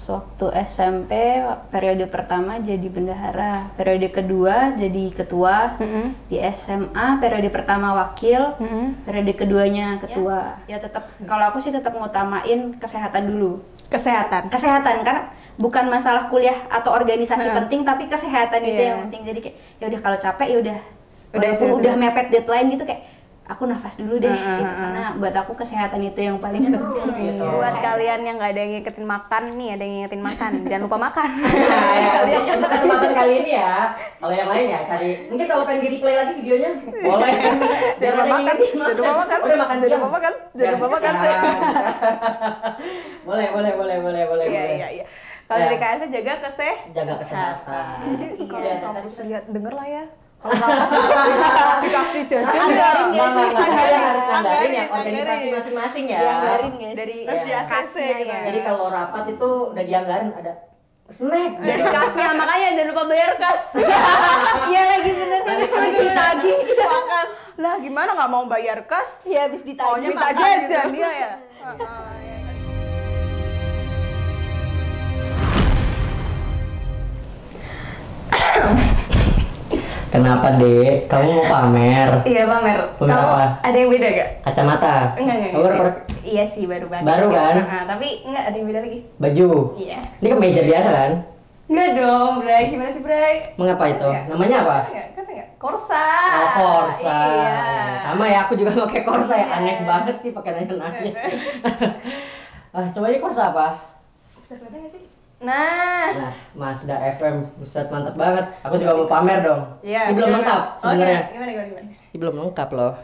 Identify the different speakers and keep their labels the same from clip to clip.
Speaker 1: waktu SMP periode pertama jadi bendahara, periode kedua jadi ketua, di SMA periode pertama wakil, periode keduanya ketua. Ya tetap kalau aku sih tetap ngutamain kesehatan dulu. Kesehatan karena bukan masalah kuliah atau organisasi penting, tapi kesehatan itu yang penting. Jadi kayak ya udah kalau capek ya udah walaupun udah mepet deadline gitu kayak aku nafas dulu deh gitu. Karena buat aku kesehatan itu yang paling penting gitu.
Speaker 2: Buat kalian yang nggak ada yang ngikutin makan nih, ada yang ngikutin makan, jangan lupa makan.
Speaker 3: Untuk kesempatan kali ini ya, kalau yang lain ya cari, mungkin kalau pengen di replay lagi videonya boleh.
Speaker 2: Jangan lupa makan, jangan lupa makan,
Speaker 3: udah makan
Speaker 2: jangan lupa makan, jangan lupa makan.
Speaker 3: Boleh.
Speaker 2: Iya. Kalau dari KSP jaga
Speaker 3: kesehatan.
Speaker 2: Jadi kalau kampus lihat denger lah ya. Kalau nggak dikasih jajan
Speaker 1: Anggarin
Speaker 3: ya,
Speaker 1: nggak sih?
Speaker 3: Kalian harus anggarin ya organisasi masing-masing ya.
Speaker 1: Anggarin nggak sih?
Speaker 2: dari
Speaker 3: kasnya
Speaker 2: ya.
Speaker 3: Jadi kalau rapat itu udah dianggarin ada snack
Speaker 2: Dari kasnya, makanya jangan lupa bayar kas.
Speaker 1: Iya lagi bener, habis ditagih.
Speaker 2: Lah gimana nggak mau bayar kas?
Speaker 1: Iya habis ditagih.
Speaker 2: Minta jajan dia ya.
Speaker 3: Kenapa Dek? Kamu mau pamer?
Speaker 2: Iya pamer.
Speaker 3: Pamer
Speaker 2: Kamu
Speaker 3: apa?
Speaker 2: ada yang beda gak?
Speaker 3: Kacamata?
Speaker 2: Enggak. Iya sih baru banget.
Speaker 3: Baru kan?
Speaker 2: Tapi enggak ada yang beda lagi.
Speaker 3: Baju?
Speaker 2: Iya.
Speaker 3: Ini kemeja biasa kan?
Speaker 2: Enggak dong, Bray. Gimana sih, Bray?
Speaker 3: Mengapa itu?
Speaker 2: Enggak.
Speaker 3: Namanya apa?
Speaker 2: Enggak. Korsa.
Speaker 3: Oh, Korsa.
Speaker 2: Iya.
Speaker 3: Sama ya, aku juga pakai Korsa ya. Aneh banget sih pakai nanya-nanya. Coba ini Korsa apa?
Speaker 2: Bisa kelihatan gak sih? Nah,
Speaker 3: Mazda FM, buset mantap banget. Aku juga mau pamer dong.
Speaker 2: Iya.
Speaker 3: Ini belum lengkap sebenarnya.
Speaker 2: Gimana?
Speaker 3: Ini belum lengkap loh.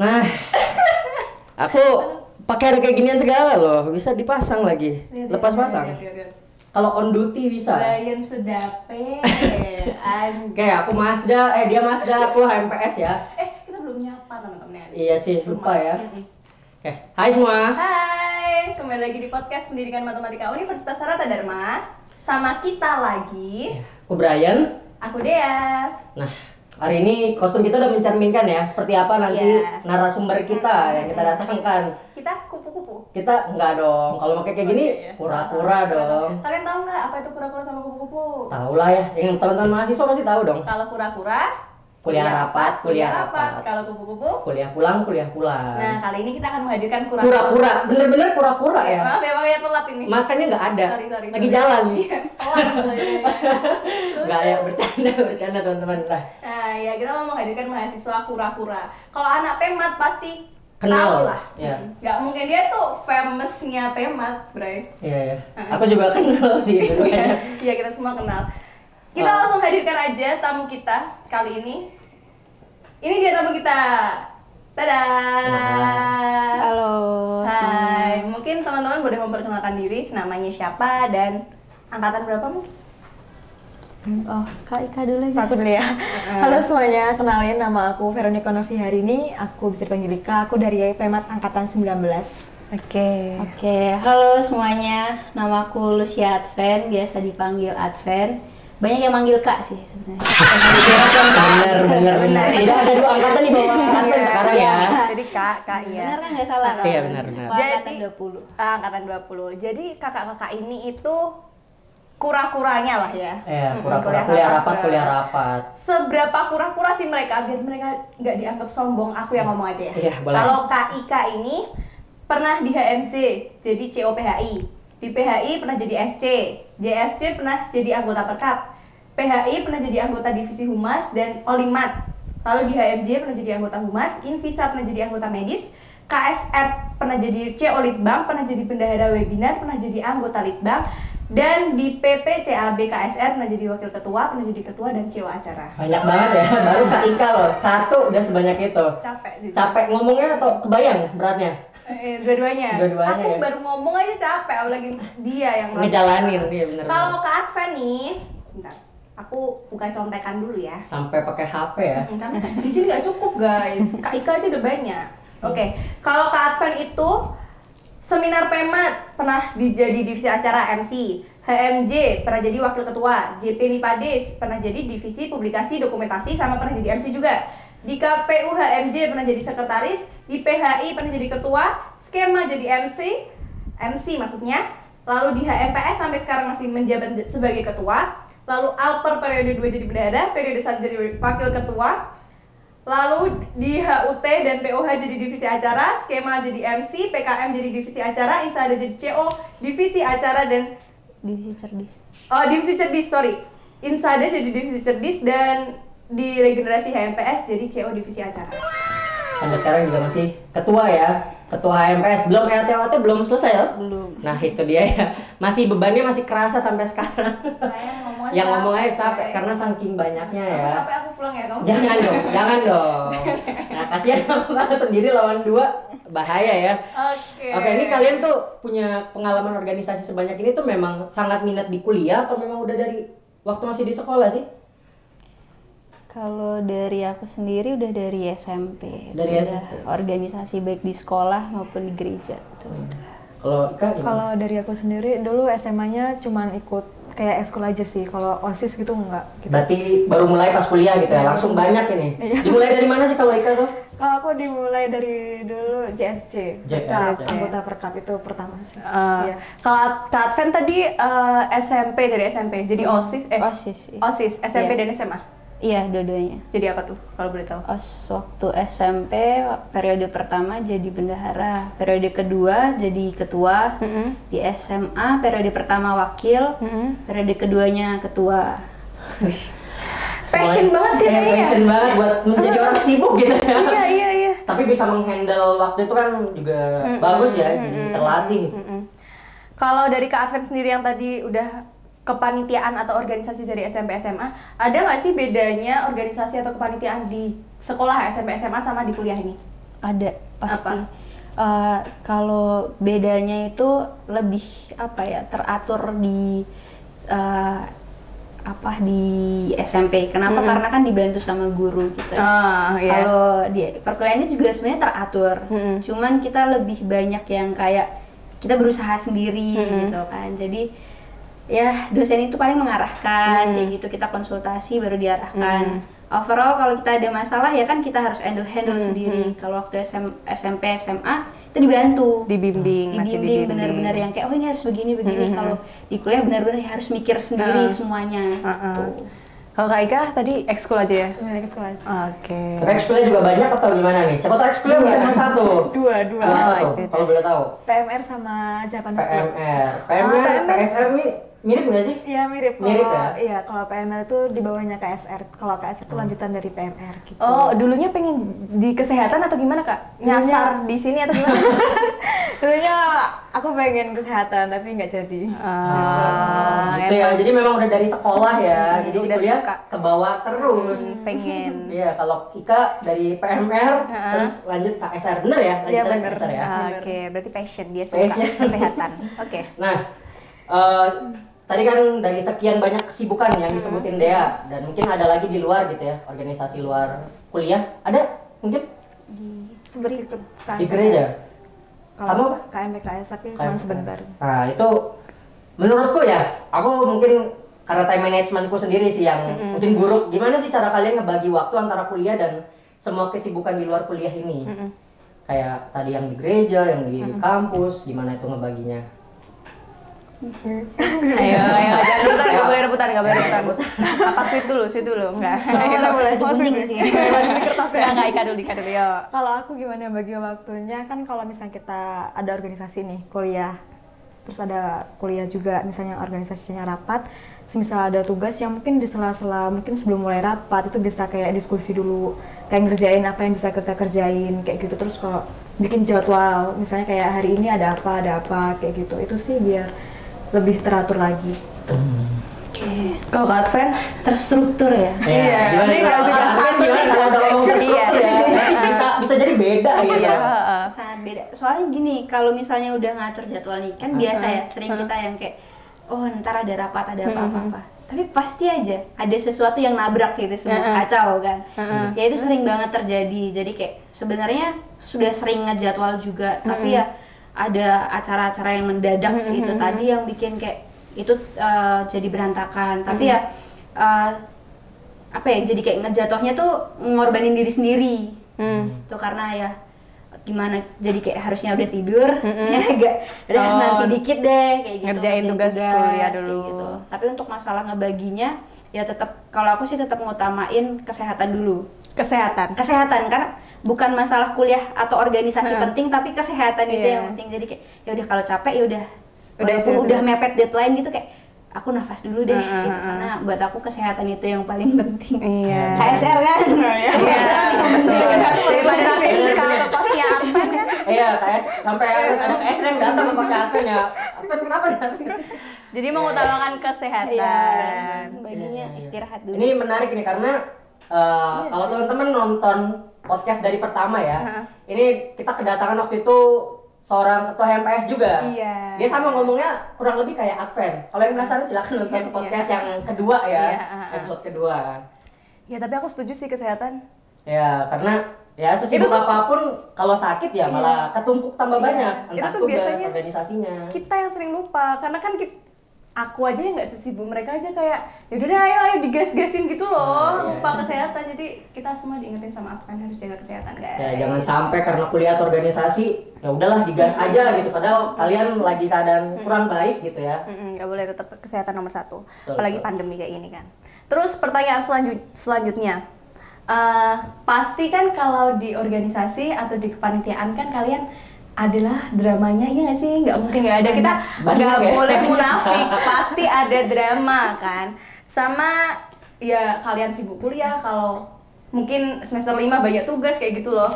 Speaker 3: Nah, aku pakai ada kayak ginian segala loh, bisa dipasang lagi. Lepas pasang.
Speaker 2: Lihat.
Speaker 3: Kalau on duty bisa.
Speaker 2: Brian sedape.
Speaker 3: Oke, aku Mazda, dia Mazda, aku HMPS ya.
Speaker 2: Kita belum nyapa teman-teman.
Speaker 3: Iya sih, lupa ya. Oke, hai semua.
Speaker 2: Hai, kembali lagi di podcast Pendidikan Matematika Universitas Arata Dharma. Sama kita lagi.
Speaker 3: Aku Brian.
Speaker 2: Aku Dea.
Speaker 3: Nah, hari ini kostum kita udah mencerminkan ya seperti apa nanti narasumber kita yang kita datangkan.
Speaker 2: Kita kupu-kupu.
Speaker 3: Kita enggak dong, kalau pakai kayak gini kura-kura dong.
Speaker 2: Kalian tahu nggak apa itu kura-kura sama kupu-kupu?
Speaker 3: Tahu lah ya, yang teman-teman mahasiswa pasti tahu dong.
Speaker 2: Kalau kura-kura
Speaker 3: Kuliah rapat.
Speaker 2: Kalau kupu-kupu
Speaker 3: Kuliah pulang.
Speaker 2: Nah, kali ini kita akan menghadirkan kura-kura.
Speaker 3: Kura-kura, bener-bener kura-kura ya.
Speaker 2: Maaf ya, makanya telat ini.
Speaker 3: Makanya nggak ada.
Speaker 2: Sorry.
Speaker 3: Lagi jalan.
Speaker 2: Pelan.
Speaker 3: Nggak ya, bercanda teman-teman lah.
Speaker 2: Nah, ya kita mau menghadirkan mahasiswa kura-kura. Kalau anak Pemat pasti
Speaker 3: Kenal
Speaker 2: tahu lah.
Speaker 3: ya.
Speaker 2: Nggak mungkin dia tuh famousnya Pemat, Bray.
Speaker 3: Iya. Aku juga kenal sih itu kayaknya.
Speaker 2: Iya, kita semua kenal. Kita langsung hadirkan aja tamu kita kali ini. Ini dia tamu kita. Dadah.
Speaker 1: Halo.
Speaker 2: Hai, mungkin teman-teman boleh memperkenalkan diri, namanya siapa dan angkatan berapa mungkin?
Speaker 1: Oh, Kak Ika dulu aja.
Speaker 4: Aku dulu ya. Halo semuanya, kenalin nama aku Veronica Noviharini. Aku bisa dipanggil Ika, aku dari Pemat Angkatan 19.
Speaker 1: Oke, halo semuanya. Nama aku Lucia Adven, biasa dipanggil Adven. Banyak yang manggil Kak sih sebenarnya.
Speaker 3: Bener. Tidak ada dua angkatan di bawah angkatan sekarang ya.
Speaker 2: Jadi Kak ya.
Speaker 1: Benar kan nggak salah kan?
Speaker 3: Iya benar.
Speaker 1: Angkatan 20.
Speaker 2: Angkatan 20. Jadi kakak-kakak ini itu kura-kuranya lah ya.
Speaker 3: Iya, kura-kura kuliah rapat.
Speaker 2: Seberapa kura-kura sih mereka biar mereka nggak dianggap sombong? Aku yang ngomong aja ya.
Speaker 3: Iya, boleh.
Speaker 2: Kalau Kak Ika ini pernah di HMC, jadi COPHI. Di PHI pernah jadi SC, JFC pernah jadi anggota Perkap, PHI pernah jadi anggota Divisi Humas dan Olimat. Lalu di HMJ pernah jadi anggota Humas, Invisa pernah jadi anggota medis, KSR pernah jadi CO Litbang, pernah jadi bendahara webinar, pernah jadi anggota Litbang, dan di PPCAB KSR pernah jadi wakil ketua, pernah jadi ketua dan CEO acara.
Speaker 3: Banyak banget ya, baru Kak Ika loh, satu udah sebanyak itu. Capek ngomongnya atau kebayang beratnya?
Speaker 2: Dua-duanya. Aku baru ngomong aja capek, apalagi dia yang
Speaker 3: ngejalanin dia bener.
Speaker 2: Kalau Kak Adven nih, bentar, aku buka contekan dulu ya.
Speaker 3: Sampai pakai HP ya?
Speaker 2: Di sini nggak cukup guys, Kak Ika aja udah banyak. Oke, kalau Kak Adven itu seminar Pemat pernah jadi divisi acara MC, HMJ pernah jadi wakil ketua, JP Mipades pernah jadi divisi publikasi dokumentasi sama pernah jadi MC juga. Di KPU HMJ pernah jadi sekretaris, di PHI pernah jadi ketua, skema jadi MC maksudnya, Lalu di HMPS sampai sekarang masih menjabat sebagai ketua. Lalu Alper periode 2 jadi bendahara, periode 1 jadi wakil ketua. Lalu di HUT dan POH jadi divisi acara, skema jadi MC, PKM jadi divisi acara, Insada jadi CO, divisi acara dan
Speaker 1: Divisi cerdis.
Speaker 2: oh divisi cerdis, sorry. Insada jadi divisi cerdis dan di regenerasi HMPS jadi CO divisi acara.
Speaker 3: Sampai sekarang juga masih ketua ya, ketua HMPS. Belum LT belum selesai ya?
Speaker 1: Belum.
Speaker 3: Nah itu dia ya, masih bebannya masih kerasa sampai sekarang.
Speaker 2: Saya ngomongnya
Speaker 3: Yang ngomong aja capek karena saking banyaknya ya.
Speaker 2: Aku capek, aku pulang ya kamu.
Speaker 3: Jangan dong, jangan dong. Nah kasihan aku kalau sendiri lawan 2, bahaya ya. Oke, ini kalian tuh punya pengalaman organisasi sebanyak ini tuh memang sangat minat di kuliah atau memang udah dari waktu masih di sekolah sih?
Speaker 1: Kalau dari aku sendiri udah dari SMP.
Speaker 3: Dari
Speaker 1: udah
Speaker 3: SMP.
Speaker 1: organisasi baik di sekolah maupun di gereja. Itu udah.
Speaker 3: Kalau Ika gimana?
Speaker 4: Kalau dari aku sendiri dulu SMA-nya cuman ikut kayak ekskul aja sih. Kalau OSIS gitu enggak. Gitu.
Speaker 3: Berarti baru mulai pas kuliah gitu ya, langsung banyak ini. Dimulai dari mana sih kalau Ika tuh?
Speaker 4: Kalau aku dimulai dari dulu JFC, Perkap,
Speaker 3: JFC.
Speaker 4: anggota Perkap itu pertama sih. Iya.
Speaker 2: Kalau Kak Adven tadi SMP, dari SMP jadi OSIS,
Speaker 1: OSIS, iya.
Speaker 2: OSIS SMP
Speaker 1: Iya.
Speaker 2: dan SMA.
Speaker 1: Iya, dua-duanya.
Speaker 2: Jadi apa tuh kalau boleh tahu?
Speaker 1: Waktu SMP periode pertama jadi bendahara, periode kedua jadi ketua. Di SMA periode pertama wakil, periode keduanya ketua.
Speaker 2: Passion banget ya, kayaknya.
Speaker 3: Passion banget buat menjadi orang sibuk gitu ya.
Speaker 2: Iya.
Speaker 3: Tapi bisa menghandle waktu itu kan juga bagus ya, jadi terlatih.
Speaker 2: Kalau dari Kak Adven sendiri yang tadi udah kepanitiaan atau organisasi dari SMP SMA, ada nggak sih bedanya organisasi atau kepanitiaan di sekolah SMP SMA sama di kuliah ini?
Speaker 1: Ada pasti.
Speaker 2: Apa?
Speaker 1: Kalau bedanya itu lebih apa ya, teratur di di SMP. Kenapa? Karena kan dibantu sama guru gitu.
Speaker 2: Iya.
Speaker 1: Kalau di perkuliahannya juga sebenarnya teratur. Cuman kita lebih banyak yang kayak kita berusaha sendiri gitu kan. Jadi ya dosen itu paling mengarahkan kayak gitu, kita konsultasi baru diarahkan. Overall kalau kita ada masalah ya kan kita harus handle sendiri. Kalau waktu SMP SMA itu dibantu,
Speaker 2: Dibimbing, masih
Speaker 1: dibimbing
Speaker 2: dibimbing.
Speaker 1: benar-benar yang kayak oh ini harus begini. Kalau di kuliah benar-benar harus mikir sendiri semuanya gitu.
Speaker 2: Kalau Kak Ika tadi ekskul aja ya?
Speaker 4: Dimulai ekskul aja.
Speaker 2: Oke.
Speaker 3: Tapi ekskulnya juga banyak atau gimana nih? Siapa tahu ekskulnya bukan cuma satu.
Speaker 4: Dua.
Speaker 3: Apa tuh? Kalau boleh tahu.
Speaker 4: PMR sama Japanese Club.
Speaker 3: PMR, PSR nih mirip nggak sih?
Speaker 4: Iya mirip.
Speaker 3: Mirip
Speaker 4: Kalau-
Speaker 3: ya?
Speaker 4: Iya, kalau PMR itu di bawahnya KSR. Kalau KSR itu lanjutan dari PMR gitu.
Speaker 2: Oh, dulunya pengen di kesehatan atau gimana Kak? Nyasar di sini atau gimana?
Speaker 4: Dulunya aku pengen kesehatan tapi nggak jadi.
Speaker 3: Gitu ya. Jadi memang udah dari sekolah ya. Jadi di
Speaker 2: udah
Speaker 3: kuliah
Speaker 2: suka.
Speaker 3: ke bawah terus.
Speaker 2: pengen.
Speaker 3: Iya, kalau Ika dari PMR terus lanjut KSR, bener ya?
Speaker 4: Iya,
Speaker 3: Lanjutan
Speaker 4: bener.
Speaker 3: KSR ya.
Speaker 2: Oke, berarti passion dia suka
Speaker 3: Passion.
Speaker 2: kesehatan. Oke.
Speaker 3: Nah, tadi kan dari sekian banyak kesibukan yang disebutin Dea, dan mungkin ada lagi di luar gitu ya, organisasi luar kuliah, ada mungkin
Speaker 4: Seperti ikut
Speaker 3: di gereja. Kamu
Speaker 4: Kalau
Speaker 3: apa?
Speaker 4: KMPKS tapi cuma sebentar.
Speaker 3: Nah itu menurutku ya, aku mungkin karena time managementku sendiri sih yang mungkin buruk. Gimana sih cara kalian ngebagi waktu antara kuliah dan semua kesibukan di luar kuliah ini? Kayak tadi yang di gereja, yang di kampus, gimana itu ngebaginya?
Speaker 2: Ayo, jangan rebutan, nggak boleh rebutan. Apa sweet dulu, enggak.
Speaker 4: Boleh.
Speaker 1: Itu gunting sih.
Speaker 2: Enggak, Ika dulu, yuk.
Speaker 4: Kalau aku gimana bagi waktunya, kan kalau misalnya kita ada organisasi nih, kuliah, terus ada kuliah juga, misalnya organisasinya rapat, misal ada tugas yang mungkin di sela-sela, mungkin sebelum mulai rapat, itu bisa kayak diskusi dulu, kayak ngerjain apa yang bisa kita kerjain, kayak gitu. Terus kalau bikin jadwal, misalnya kayak hari ini ada apa, kayak gitu, itu sih biar lebih teratur lagi.
Speaker 1: Oke.
Speaker 2: Kalau Kak Adven?
Speaker 1: Terstruktur ya.
Speaker 2: Iya,
Speaker 3: gimana
Speaker 2: ini
Speaker 3: kalau
Speaker 2: juga
Speaker 3: Kak Adven
Speaker 2: sama
Speaker 3: gimana
Speaker 2: nih.
Speaker 3: kalau udah ngomong
Speaker 2: Iya.
Speaker 3: terstruktur ya? Bisa jadi beda gitu.
Speaker 1: Sangat beda. Soalnya gini, kalau misalnya udah ngatur jadwal nih, kan biasa ya, sering kita yang kayak, oh ntar ada rapat, ada apa-apa. Tapi pasti aja ada sesuatu yang nabrak gitu, semua kacau kan. Ya itu sering banget terjadi. Jadi kayak sebenarnya sudah sering ngejadwal juga, tapi ya ada acara-acara yang mendadak itu tadi yang bikin kayak itu jadi berantakan. Tapi ya apa ya, jadi kayak ngejatuhnya tuh ngorbanin diri sendiri. Tuh karena ya gimana, jadi kayak harusnya udah tidur ya agak udah nanti dikit deh kayak gitu,
Speaker 2: ngerjain tugas kuliah dulu
Speaker 1: kayak gitu. Tapi untuk masalah ngebaginya ya tetap, kalau aku sih tetap ngutamain kesehatan dulu. Kesehatan karena bukan masalah kuliah atau organisasi penting, tapi kesehatan itu yang penting. Jadi kayak ya udah kalau capek ya udah walaupun udah mepet deadline gitu kayak aku nafas dulu deh gitu. Karena buat aku kesehatan itu yang paling penting. KSR kan? Iya,
Speaker 2: betul. Daripada nanti nikah ke kosnya Adven kan?
Speaker 3: Iya, sampai harus ada KSR yang datang ke kosnya Adven ya. Adven kenapa datang?
Speaker 2: Jadi mengutamakan kesehatan.
Speaker 1: Baginya istirahat dulu.
Speaker 3: Ini menarik nih karena kalau teman-teman nonton podcast dari pertama ya, ini kita kedatangan waktu itu seorang ketua HMPS juga.
Speaker 2: Iya.
Speaker 3: Dia sama ngomongnya kurang lebih kayak Adven. Kalau yang penasaran silakan nonton podcast yang kedua ya, episode kedua.
Speaker 2: Ya tapi aku setuju sih kesehatan.
Speaker 3: Ya karena ya sesibuk apapun kalau sakit ya malah ketumpuk tambah banyak. Entah
Speaker 2: itu tuh
Speaker 3: tugas,
Speaker 2: biasanya
Speaker 3: organisasinya.
Speaker 2: Kita yang sering lupa karena kan aku aja yang nggak sesibuk mereka aja kayak yaudah deh ayo digas-gasin gitu loh, lupa kesehatan. Jadi kita semua diingetin sama Adven harus jaga kesehatan guys.
Speaker 3: Ya jangan sampai karena kuliah atau organisasi ya udahlah digas aja gitu, padahal kalian lagi keadaan kurang baik gitu ya.
Speaker 2: Nggak boleh, tetap kesehatan nomor satu, apalagi pandemi kayak ini kan. Terus pertanyaan selanjutnya, pasti kan kalau di organisasi atau di kepanitiaan kan kalian adalah dramanya, iya nggak sih? Nggak mungkin nggak ada, kita nggak boleh munafik, pasti ada drama kan. Sama ya kalian sibuk kuliah, kalau mungkin semester 5 banyak tugas kayak gitu loh.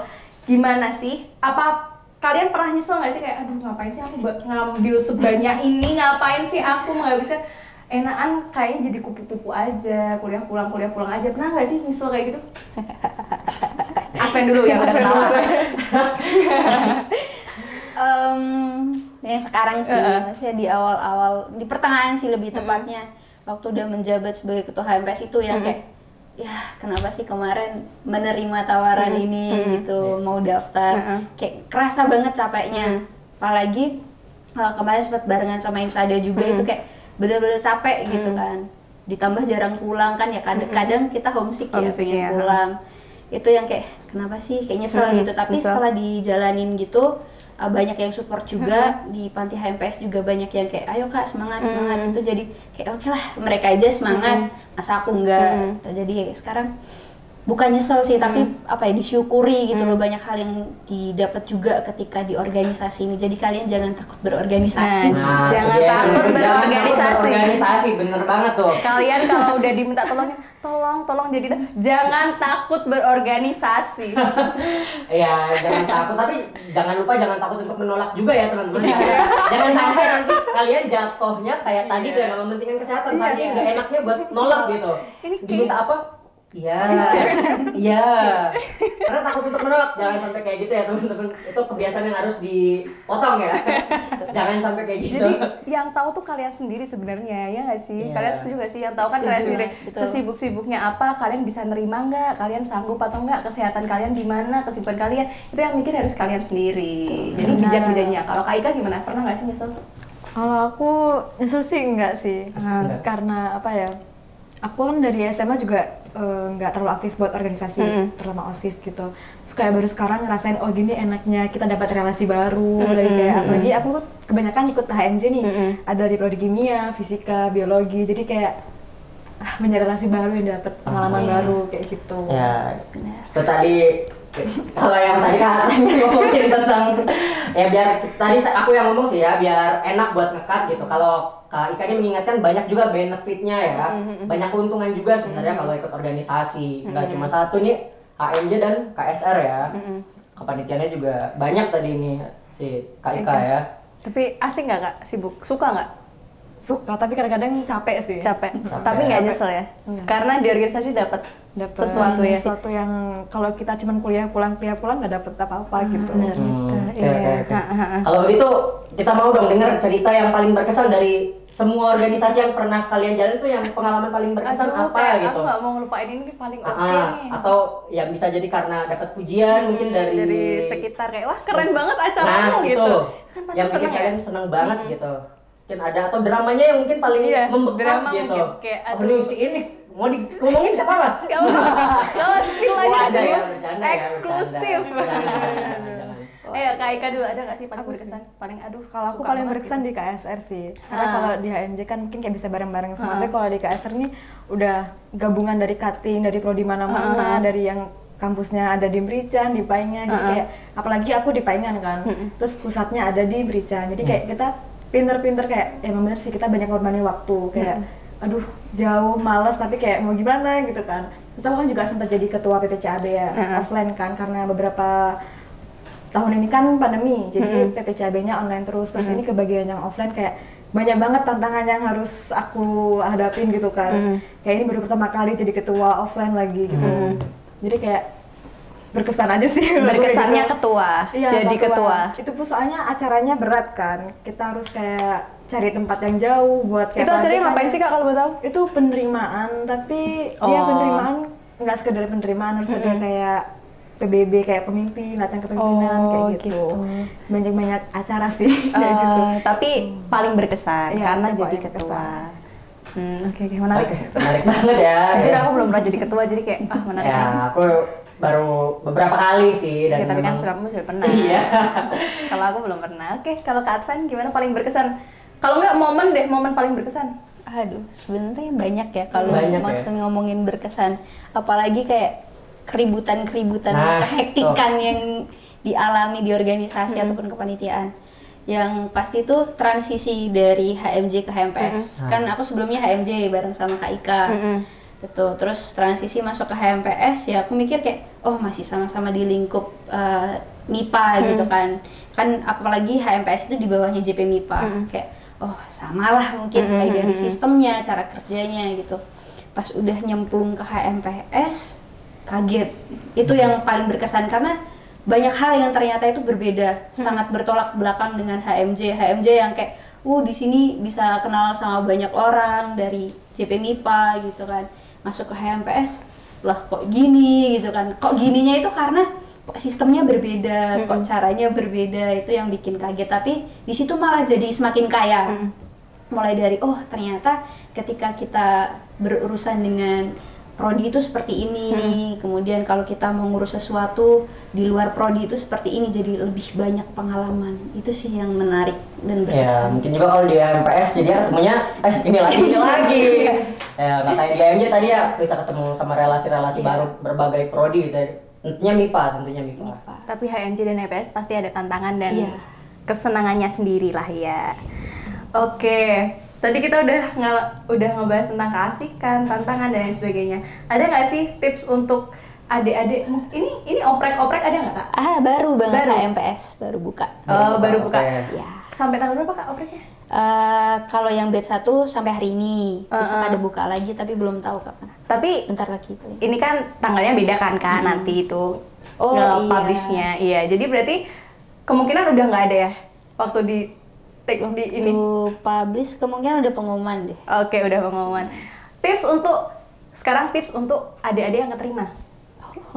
Speaker 2: Gimana sih? Apa kalian pernah nyesel nggak sih kayak aduh ngapain sih aku ngambil sebanyak ini, ngapain sih aku menghabiskan, enakan kayaknya jadi kupu-kupu aja, kuliah pulang aja. Pernah nggak sih nyesel kayak gitu? Adven dulu ya, udah ketawa.
Speaker 1: Yang sekarang sih, maksudnya di awal-awal, di pertengahan sih lebih tepatnya, waktu udah menjabat sebagai ketua HMPS itu yang kayak, ya kenapa sih kemarin menerima tawaran ini gitu, mau daftar, kayak kerasa banget capeknya. Apalagi kemarin sempat barengan sama Insada juga, itu kayak bener-bener capek gitu kan, ditambah jarang pulang kan ya, kadang kita homesick ya, pengen pulang. Itu yang kayak kenapa sih, kayak nyesel gitu. Tapi setelah dijalanin gitu, banyak yang support juga di panti HMPS juga, banyak yang kayak ayo kak semangat gitu. Jadi kayak oke lah, mereka aja semangat, masa aku enggak. Jadi sekarang bukan nyesel sih, tapi apa ya, disyukuri gitu loh, banyak hal yang didapat juga ketika di organisasi ini. Jadi kalian jangan takut berorganisasi.
Speaker 2: Jangan takut berorganisasi.
Speaker 3: Bener banget tuh.
Speaker 2: Kalian kalau udah diminta tolong jadi jangan takut berorganisasi.
Speaker 3: Iya, jangan takut, tapi jangan lupa jangan takut untuk menolak juga ya teman-teman. Jangan sampai nanti kalian jatuhnya kayak tadi tuh yang mementingkan kesehatan, saking nggak enaknya buat nolak gitu. Diminta apa? Iya. Karena takut untuk menolak, jangan sampai kayak gitu ya teman-teman. Itu kebiasaan yang harus dipotong ya. Jangan sampai kayak gitu.
Speaker 2: Jadi yang tahu tuh kalian sendiri sebenarnya, ya nggak sih? Kalian setuju nggak sih? Yang tahu kan kalian sendiri. Sesibuk-sibuknya apa, kalian bisa nerima nggak? Kalian sanggup atau nggak? Kesehatan kalian gimana? Kesibukan kalian itu yang mikir harus kalian sendiri. Jadi bijak-bijaknya. Kalau Kak Ika gimana? Pernah nggak sih nyesel?
Speaker 4: Kalau aku nyesel sih enggak sih. Karena apa ya? Aku kan dari SMA juga nggak terlalu aktif buat organisasi, terutama OSIS gitu. Terus kayak baru sekarang ngerasain, oh gini enaknya kita dapat relasi baru. Dari kayak apalagi aku kebanyakan ikut HMJ nih, ada di prodi kimia, fisika, biologi. Jadi kayak banyak relasi baru yang dapat pengalaman baru kayak gitu.
Speaker 3: Ya, itu tadi kalau yang tadi Kak ngomongin tentang ya biar tadi aku yang ngomong sih ya biar enak buat ngekat gitu. Kalau Kak Ika ini mengingatkan banyak juga benefitnya ya, banyak keuntungan juga sebenarnya kalau ikut organisasi. Nggak cuma satu nih, HMJ dan KSR ya. Kepanitiaannya juga banyak tadi ini si Kak Ika ya.
Speaker 2: Tapi asik nggak Kak? Sibuk? Suka nggak?
Speaker 4: Suka, tapi kadang-kadang capek sih.
Speaker 2: Capek. Tapi nggak nyesel ya? Karena di organisasi dapat sesuatu ya.
Speaker 4: Sesuatu yang kalau kita cuma kuliah pulang nggak dapat apa-apa gitu.
Speaker 3: Kalau itu kita mau dong dengar cerita yang paling berkesan dari semua organisasi yang pernah kalian jalan tuh, yang pengalaman paling berkesan apa gitu.
Speaker 2: Aku nggak mau ngelupain ini paling oke nih.
Speaker 3: Atau ya bisa jadi karena dapat pujian mungkin dari
Speaker 2: sekitar kayak wah keren banget acaranya gitu. Kan pasti
Speaker 3: yang mungkin kalian seneng banget gitu. Mungkin ada, atau dramanya yang mungkin paling membekas gitu.
Speaker 2: Kayak
Speaker 3: aduh si ini mau ngomongin siapa lah?
Speaker 2: Gak usah spill aja
Speaker 3: ada
Speaker 2: sih.
Speaker 3: ya, bercanda
Speaker 2: Eksklusif.
Speaker 3: Ya,
Speaker 2: Kak Ika dulu ada nggak sih paling berkesan? Paling
Speaker 4: Kalau aku
Speaker 2: suka
Speaker 4: paling
Speaker 2: banget
Speaker 4: berkesan
Speaker 2: gitu.
Speaker 4: di KSR sih. Karena kalau di HMJ kan mungkin kayak bisa bareng-bareng semua. Tapi kalau di KSR nih udah gabungan dari cutting, dari prodi mana-mana, dari yang kampusnya ada di Merican, di Paingan, jadi kayak apalagi aku di Paingan kan. Terus pusatnya ada di Merican. Jadi kayak kita pinter-pinter kayak emang bener sih kita banyak ngorbanin waktu kayak aduh jauh males tapi kayak mau gimana gitu kan. Terus aku kan juga sempat jadi ketua PPCAB ya offline kan karena beberapa tahun ini kan pandemi jadi PPCAB-nya online terus ini ke bagian yang offline kayak banyak banget tantangan yang harus aku hadapin gitu kan. Kayak ini baru pertama kali jadi ketua offline lagi gitu. Jadi kayak berkesan aja sih.
Speaker 2: Berkesannya
Speaker 4: gitu.
Speaker 2: ketua,
Speaker 4: Iya,
Speaker 2: jadi ketua.
Speaker 4: Itu pun soalnya acaranya berat kan. Kita harus kayak cari tempat yang jauh buat kayak
Speaker 2: Itu acaranya ngapain sih Kak kalau boleh tahu?
Speaker 4: Itu penerimaan, tapi dia penerimaan nggak sekedar penerimaan, harus ada kayak PBB kayak pemimpin, latihan kepemimpinan kayak gitu. Banyak-banyak acara sih kayak gitu.
Speaker 2: Tapi paling berkesan
Speaker 4: Iya,
Speaker 2: karena
Speaker 4: itu
Speaker 2: jadi
Speaker 4: paling
Speaker 2: ketua.
Speaker 4: berkesan.
Speaker 2: Oke, menarik.
Speaker 3: Menarik banget ya.
Speaker 2: Jujur aku belum pernah jadi ketua jadi kayak menarik.
Speaker 3: Ya, aku baru beberapa kali sih
Speaker 2: Ya,
Speaker 3: dan
Speaker 2: tapi kan
Speaker 3: memang-
Speaker 2: kamu sudah pernah.
Speaker 3: Iya.
Speaker 2: Kalau aku belum pernah. Oke, kalau Kak Advan gimana paling berkesan? Kalau nggak momen paling berkesan.
Speaker 1: Aduh, sebenarnya banyak ya kalau
Speaker 3: Banyak
Speaker 1: maksudnya ngomongin berkesan. Apalagi kayak keributan-keributan,
Speaker 3: Nah,
Speaker 1: kehektikan yang dialami di organisasi ataupun kepanitiaan. Yang pasti itu transisi dari HMJ ke HMPS. Kan aku sebelumnya HMJ bareng sama Kak Ika. Gitu. Terus transisi masuk ke HMPS ya aku mikir kayak oh masih sama-sama di lingkup MIPA gitu kan. Kan apalagi HMPS itu di bawahnya JP MIPA. Kayak oh samalah mungkin kayak dari sistemnya, cara kerjanya gitu. Pas udah nyemplung ke HMPS kaget. Itu yang paling berkesan karena banyak hal yang ternyata itu berbeda, sangat bertolak belakang dengan HMJ. HMJ yang kayak di sini bisa kenal sama banyak orang dari JP MIPA gitu kan. Masuk ke HMPS, lah kok gini gitu kan. Kok gininya itu karena kok sistemnya berbeda, kok caranya berbeda, itu yang bikin kaget. Tapi di situ malah jadi semakin kaya. Mulai dari ternyata ketika kita berurusan dengan prodi itu seperti ini, kemudian kalau kita mau ngurus sesuatu di luar prodi itu seperti ini, jadi lebih banyak pengalaman. Itu sih yang menarik dan
Speaker 3: Ya,
Speaker 1: berkesan.
Speaker 3: mungkin juga kalau di MPS jadi ketemunya ini lagi. Ya, nggak kayak di MJ tadi ya bisa ketemu sama relasi-relasi baru berbagai prodi gitu. Tentunya MIPA.
Speaker 2: Tapi HMJ dan HMPS pasti ada tantangan dan
Speaker 1: Iya.
Speaker 2: kesenangannya sendiri lah ya. Oke, tadi kita udah ngebahas tentang keasikan, tantangan dan lain sebagainya. Ada nggak sih tips untuk adik-adik? Ini oprek-oprek ada nggak Kak?
Speaker 1: Baru banget
Speaker 2: Baru?
Speaker 1: HMPS baru buka.
Speaker 2: Baru buka.
Speaker 3: Oke.
Speaker 1: Ya.
Speaker 2: Sampai tanggal berapa Kak opreknya?
Speaker 1: Kalau yang batch 1 sampai hari ini, besok ada buka lagi tapi belum tahu kapan.
Speaker 2: Tapi
Speaker 1: Bentar lagi paling.
Speaker 2: ini kan tanggalnya beda kan Kak nanti itu
Speaker 1: Oh, iya.
Speaker 2: publishnya. Iya, jadi berarti kemungkinan udah nggak ada ya waktu di take di ini.
Speaker 1: Itu publish kemungkinan udah pengumuman deh.
Speaker 2: Oke, udah pengumuman. Sekarang tips untuk adik-adik yang keterima.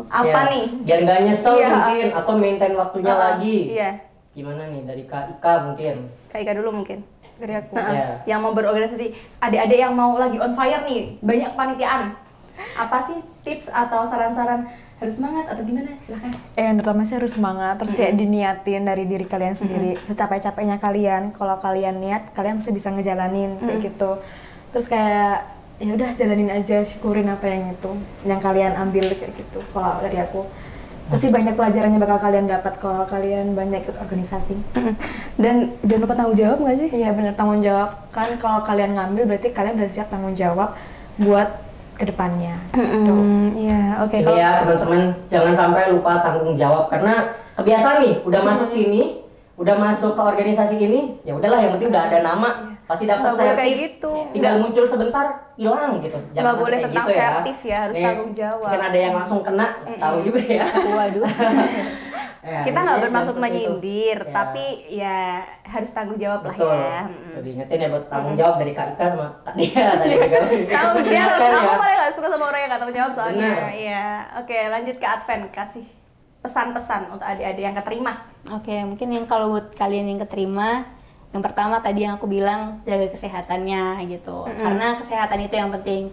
Speaker 2: Apa
Speaker 3: Ya,
Speaker 2: nih?
Speaker 3: Biar nggak nyesel
Speaker 2: Iya.
Speaker 3: mungkin atau maintain waktunya lagi.
Speaker 2: Iya.
Speaker 3: Gimana nih dari Kak Ika mungkin?
Speaker 2: Kak Ika dulu mungkin.
Speaker 4: Dari aku.
Speaker 3: Iya.
Speaker 2: Yang mau berorganisasi, adik-adik yang mau lagi on fire nih, banyak panitiaan. Apa sih tips atau saran-saran harus semangat atau gimana? Silahkan.
Speaker 4: Yang pertama sih harus semangat, terus ya diniatin dari diri kalian sendiri, secapek-capeknya kalian. Kalau kalian niat, kalian pasti bisa ngejalanin kayak gitu. Terus kayak ya udah jalanin aja, syukurin apa yang kalian ambil kayak gitu. Kalau dari aku, pasti banyak pelajarannya bakal kalian dapat kalau kalian banyak ikut organisasi.
Speaker 2: Dan jangan lupa tanggung jawab nggak sih?
Speaker 4: Iya benar, tanggung jawab kan kalau kalian ngambil berarti kalian udah siap tanggung jawab buat kedepannya. Gitu.
Speaker 2: Iya, oke.
Speaker 3: Jadi ya teman-teman jangan sampai lupa tanggung jawab karena kebiasaan nih udah masuk sini, udah masuk ke organisasi ini, ya udahlah yang penting udah ada nama, pasti dapat
Speaker 2: Nggak boleh
Speaker 3: sertif.
Speaker 2: kayak gitu.
Speaker 3: Tinggal muncul sebentar, hilang gitu.
Speaker 2: Nggak boleh
Speaker 3: kayak
Speaker 2: tentang sertif ya, harus
Speaker 3: Nih,
Speaker 2: tanggung jawab.
Speaker 3: Mungkin ada yang langsung kena, tahu juga ya.
Speaker 1: Waduh.
Speaker 3: Ya,
Speaker 2: Kita nggak
Speaker 3: jadi
Speaker 2: bermaksud
Speaker 3: seperti itu.
Speaker 2: menyindir,
Speaker 3: Ya.
Speaker 2: tapi ya harus tanggung jawab lah
Speaker 3: Betul.
Speaker 2: ya.
Speaker 3: Jadi ingetin ya buat tanggung jawab dari Kak Ika sama Kak Dia tadi juga.
Speaker 2: Tanggung jawab.
Speaker 3: Ingatkan
Speaker 2: Aku
Speaker 3: ya.
Speaker 2: paling nggak suka sama orang yang nggak tanggung jawab soalnya.
Speaker 3: Benar.
Speaker 2: Iya. Oke, lanjut ke Adven, kasih pesan-pesan untuk adik-adik yang keterima.
Speaker 1: Oke, mungkin yang kalau buat kalian yang keterima, yang pertama tadi yang aku bilang jaga kesehatannya gitu. Karena kesehatan itu yang penting.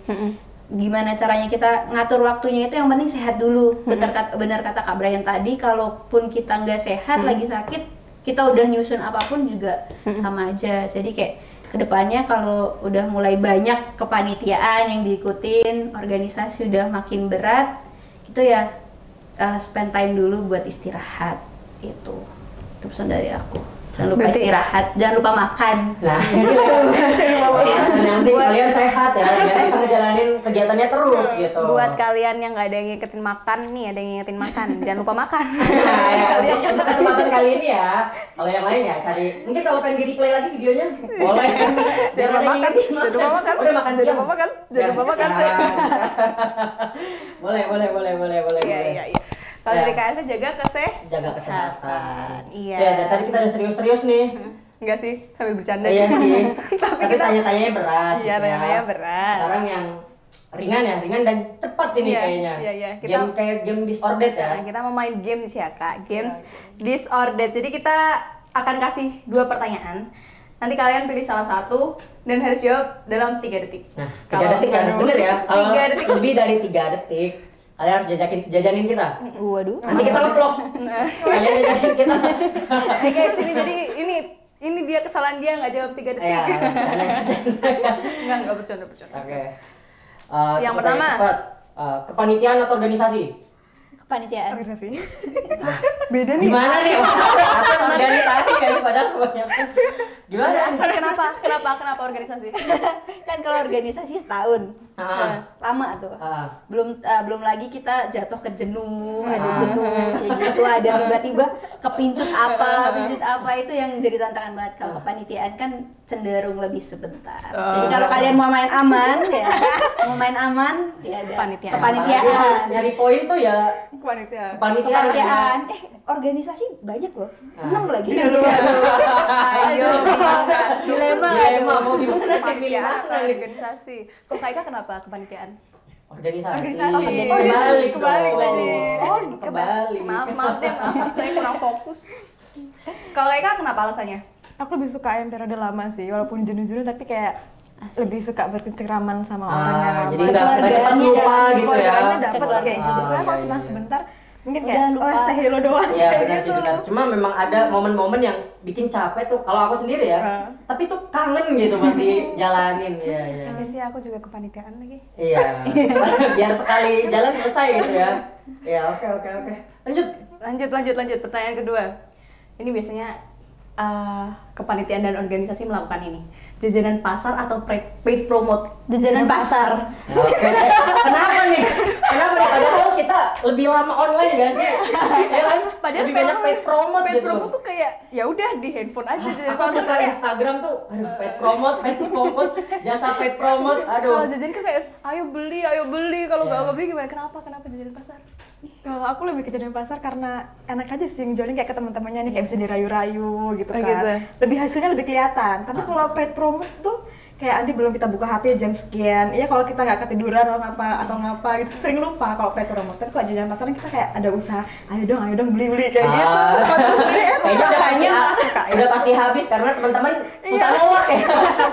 Speaker 1: gimana caranya kita ngatur waktunya itu yang penting sehat dulu. Benar kata Kak Brian tadi, kalaupun kita nggak sehat lagi sakit, kita udah nyusun apapun juga sama aja. Jadi kayak kedepannya kalau udah mulai banyak kepanitiaan yang diikutin, organisasi udah makin berat, itu ya spend time dulu buat istirahat. Itu pesan dari aku. Jangan lupa istirahat, jangan lupa makan.
Speaker 3: Nah, nanti kalian sehat ya, biar bisa ngejalanin kegiatannya terus gitu.
Speaker 2: Buat kalian yang nggak ada yang ngingetin makan nih, ada yang ngingetin makan, jangan lupa makan.
Speaker 3: Nah, ya, untuk kesempatan kali ini ya, kalau yang lain ya cari, mungkin kalau pengen di replay lagi videonya, boleh.
Speaker 2: Jangan lupa makan, jangan lupa makan.
Speaker 3: Udah makan siang.
Speaker 2: Jangan lupa makan, jangan lupa makan.
Speaker 3: Boleh.
Speaker 2: Iya. Kalau dari KSP jaga
Speaker 3: kesehatan.
Speaker 2: Iya.
Speaker 3: Ya, tadi kita udah serius-serius nih.
Speaker 2: Enggak sih, sambil bercanda.
Speaker 3: Iya sih.
Speaker 2: Tapi
Speaker 3: Tapi tanya-tanyanya berat.
Speaker 2: Iya,
Speaker 3: gitu ya.
Speaker 2: tanya-tanya berat.
Speaker 3: Sekarang yang ringan dan cepat ini
Speaker 2: Iya,
Speaker 3: kayaknya.
Speaker 2: iya.
Speaker 3: Game kayak game disordered ya.
Speaker 2: Nah, kita mau main game sih ya Kak, games disordered. Jadi kita akan kasih 2 pertanyaan. Nanti kalian pilih salah satu dan harus jawab dalam 3 detik.
Speaker 3: Nah, 3 detik ya, bener ya? Kalau
Speaker 2: 3 detik.
Speaker 3: lebih dari 3 detik, kalian harus jajanin kita.
Speaker 1: Waduh.
Speaker 3: Nanti kita nge-vlog. Kalian jajanin kita.
Speaker 2: Guys, ini jadi ini dia kesalahan dia nggak jawab 3 detik.
Speaker 3: Ya,
Speaker 2: Enggak bercanda.
Speaker 3: Oke.
Speaker 2: Yang
Speaker 3: Cepat,
Speaker 2: pertama.
Speaker 3: cepat. Kepanitiaan atau organisasi?
Speaker 1: Kepanitiaan.
Speaker 4: Organisasi. Beda nih.
Speaker 3: Gimana nih? Atau organisasi kan padahal kebanyakan. Gimana?
Speaker 2: Kenapa organisasi?
Speaker 1: Kan kalau organisasi setahun. Lama tuh. Belum lagi kita jatuh ke jenuh, ada jenuh kayak gitu, ada tiba-tiba kepincut apa itu yang jadi tantangan banget. Kalau kepanitiaan kan cenderung lebih sebentar. Jadi kalau kalian mau main aman ya ada kepanitiaan.
Speaker 3: Nyari poin tuh ya
Speaker 4: Kepanitiaan.
Speaker 1: Organisasi banyak loh. 6 lagi.
Speaker 2: Ayo,
Speaker 1: Dilema
Speaker 3: mau gimana
Speaker 2: kepanitiaan atau organisasi? Kok Kaika kenapa kepanitiaan?
Speaker 3: organisasi.
Speaker 4: Kebalik
Speaker 3: dong.
Speaker 2: Oh,
Speaker 3: kebalik.
Speaker 2: Maaf deh, saya kurang fokus. Kalau Kaika kenapa alasannya?
Speaker 4: Aku lebih suka yang periode lama sih, walaupun jenuh-jenuh tapi kayak lebih suka berkeceraman sama orang yang
Speaker 3: jadi nggak cepat lupa gitu ya.
Speaker 4: keluarganya dapet kayak gitu. Soalnya kalau
Speaker 3: Iya,
Speaker 4: cuma
Speaker 3: iya.
Speaker 4: sebentar mungkin
Speaker 1: Udah
Speaker 4: kayak
Speaker 1: lupa.
Speaker 4: say hello doang.
Speaker 3: Iya
Speaker 4: kayak
Speaker 3: benar sih benar. Cuma memang ada momen-momen yang bikin capek tuh. Kalau aku sendiri ya, tapi tuh kangen gitu buat dijalanin. Iya iya.
Speaker 2: Oke sih, aku juga kepanitiaan lagi.
Speaker 3: Iya. Biar sekali jalan selesai gitu ya. Iya oke.
Speaker 2: Lanjut. Pertanyaan kedua. Ini biasanya kepanitiaan dan organisasi melakukan ini. Jajanan pasar atau paid promote?
Speaker 1: Jajanan pasar.
Speaker 3: Oke. Kenapa nih? Padahal kita lebih lama online gak sih? Ya kan?
Speaker 2: Padahal
Speaker 3: lebih banyak paid promote
Speaker 2: paid
Speaker 3: gitu.
Speaker 2: promote tuh kayak ya udah di handphone aja jajanan
Speaker 3: Aku
Speaker 2: pasar
Speaker 3: buka
Speaker 2: kayak.
Speaker 3: Instagram tuh, aduh paid promote, jasa paid promote, aduh.
Speaker 2: Kalau jajan kan kayak ayo beli, kalau nggak beli gimana? Kenapa jajanan pasar?
Speaker 4: Kalau aku lebih ke jajanan pasar karena enak aja sih ngejualin kayak ke teman-temannya nih kayak bisa dirayu-rayu gitu kan.
Speaker 2: gitu.
Speaker 4: Lebih hasilnya lebih kelihatan. Tapi kalau paid promo tuh kayak nanti belum kita buka HP jam sekian. Iya kalau kita nggak ketiduran atau ngapa gitu sering lupa kalau paid promo. Tapi kalau jajanan pasar kita kayak ada usaha, ayo dong beli kayak gitu. Kalau sendiri
Speaker 3: Kayaknya udah pasti habis karena teman-teman susah nolak ya.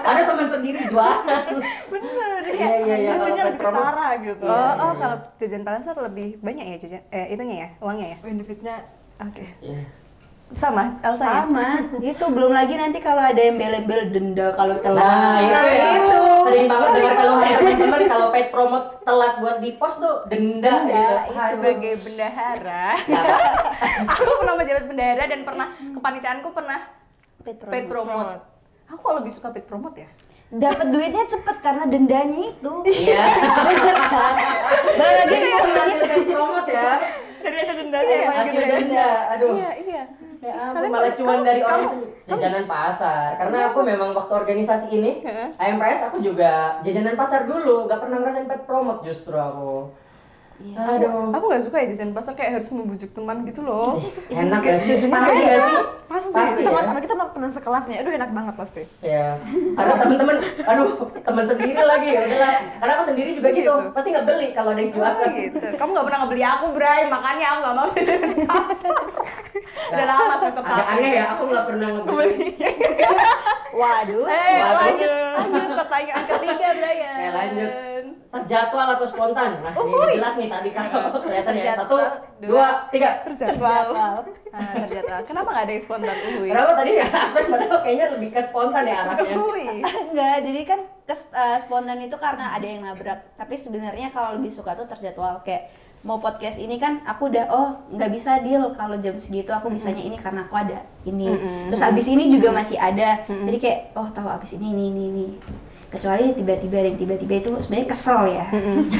Speaker 3: Ada teman sendiri jualan.
Speaker 4: bener.
Speaker 3: Iya,
Speaker 4: Hasilnya
Speaker 3: kalau
Speaker 4: lebih
Speaker 3: paid promo.
Speaker 4: ketara gitu.
Speaker 2: Oh, kalau jajan pasar lebih banyak ya itunya ya, uangnya ya?
Speaker 4: Benefitnya oke.
Speaker 3: Iya.
Speaker 2: Sama,
Speaker 1: Sama. Itu belum lagi nanti kalau ada embel-embel denda kalau telat.
Speaker 3: Nah, itu ya. Sering banget dengar keluhan
Speaker 1: Iya.
Speaker 3: teman-teman kalau paid promote telat buat di post tuh denda gitu.
Speaker 2: sebagai bendahara. Aku pernah menjabat bendahara dan pernah kepanitiaanku pernah paid promote. Aku kok lebih suka paid promote ya?
Speaker 1: Dapat duitnya cepet karena dendanya itu.
Speaker 3: Iya.
Speaker 1: Bener kan? Baru lagi
Speaker 3: Hasil paid promote ya.
Speaker 4: Dari ada dendanya
Speaker 2: Iya,
Speaker 4: emang
Speaker 3: Hasil
Speaker 4: gitu ya.
Speaker 3: denda. Aduh.
Speaker 2: Iya.
Speaker 3: Ya ampun, malah cuan dari orang sendiri. Jajanan pasar. Karena aku memang waktu organisasi ini, AMPS aku juga jajanan pasar dulu. Gak pernah ngerasain paid promote justru aku. Aduh.
Speaker 2: Aku nggak suka ya jajan pasar kayak harus membujuk teman gitu loh.
Speaker 3: Enak gak sih? Pasti gak sih?
Speaker 4: Pasti sama
Speaker 3: ya?
Speaker 4: teman kita teman sekelasnya. Aduh enak banget pasti.
Speaker 3: Ya, karena teman-teman, teman sendiri lagi ya udahlah. Karena aku sendiri juga gitu, pasti nggak beli kalau ada yang jual.
Speaker 2: Gitu. Kamu nggak pernah ngebeli aku, Bray, makanya aku nggak mau jajan pasar. Udah lama semester
Speaker 3: Agak
Speaker 2: 1.
Speaker 3: aneh ya, aku nggak pernah ngebeli.
Speaker 1: Waduh.
Speaker 2: Lanjut. pertanyaan ketiga, Brian.
Speaker 3: Oke, lanjut. Terjadwal atau spontan? Nah, ini jelas nih tadi kalau kelihatan ya. 1, 2, 3.
Speaker 4: Terjadwal.
Speaker 2: Nah, terjadwal. Kenapa nggak ada yang spontan?
Speaker 3: Kenapa tadi aku padahal kayaknya lebih ke spontan ya arahnya.
Speaker 1: Enggak, jadi kan spontan itu karena ada yang nabrak. Tapi sebenarnya kalau lebih suka tuh terjadwal. Kayak mau podcast ini kan aku udah nggak bisa deal kalau jam segitu, aku bisanya ini karena aku ada ini. Terus abis ini juga masih ada. Jadi kayak tahu abis ini. Kecuali tiba-tiba itu sebenarnya kesel ya.